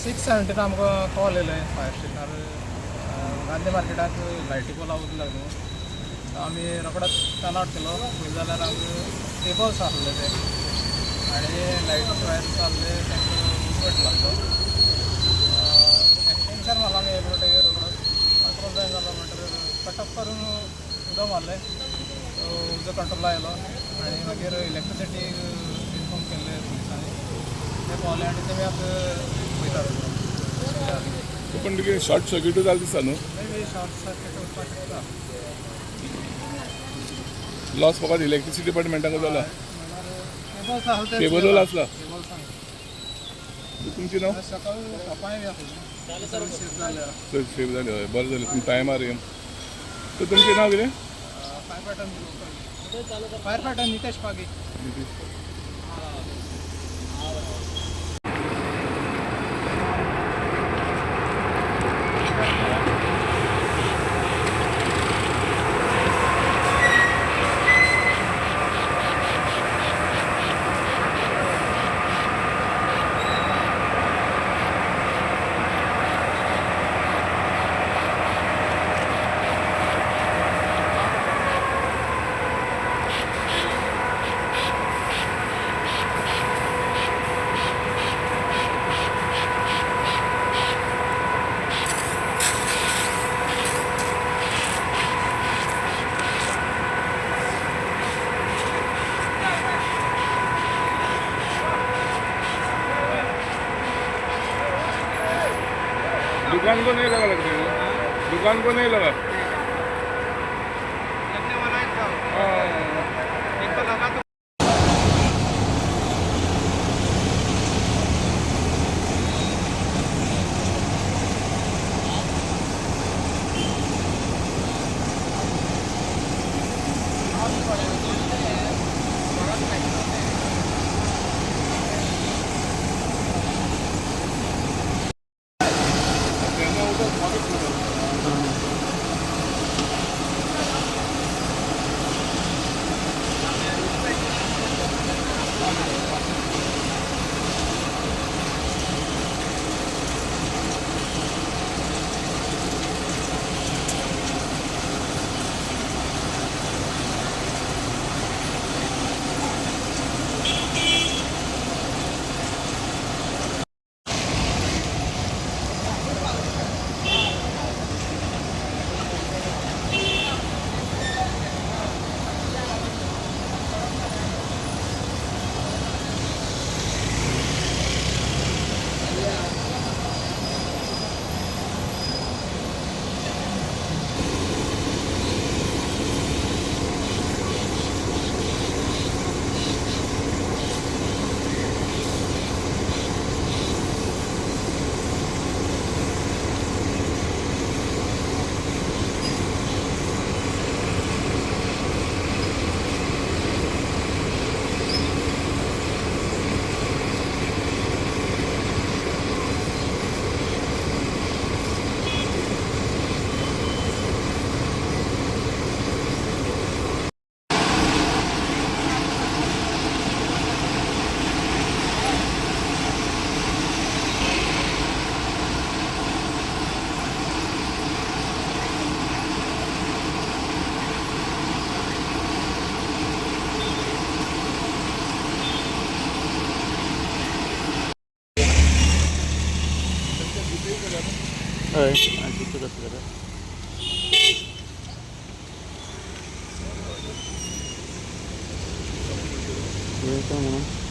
6:70 आमकां कॉल येयलें फायर स्टेशनार गांधी मार्केटाक लायटी पोला उदक लागून आमी रोखडोच टर्न आवट केलो पळयत जाल्यार आमकां केबल्स आसले ते आनी लायट वायर्स आसले तांकां उजवाड लागलो एक्सटेंशन मारला आमी म्हणटकीर रोखडोच कंट्रोल जाय जालो म्हणटकीर कटअप करून उदक मारलें उजो कंट्रोल आयलो आनी मागीर इलेक्ट्रिसिटी इन्फॉर्म केल्ले पुलिसांनी ते पावले आनी तेमी आतां वयतात पण तुगे शॉर्ट सर्किट जालें दिसता न्हू मेबी शॉर्ट सर्किट वचपाक शकता लॉस फकत इलेक्ट्रिसिटी डिपार्टमेंटाक जाला केबल्स आसले केबल आसला केबल्स तुमचें नांव सकाळी सकाळी बी आसलें सर्वीस सेफ जाल्या चल सेव जालें हय बरें जालें तुमी टायमार येवन तर तुमचें नांव कितें फायर फायटर नितेश पागी दुकान को नहीं लगा लगता है दुकान को नहीं लगा लगने वाला एक था एक तो लगा तो हय कितले कसं करा म्हणून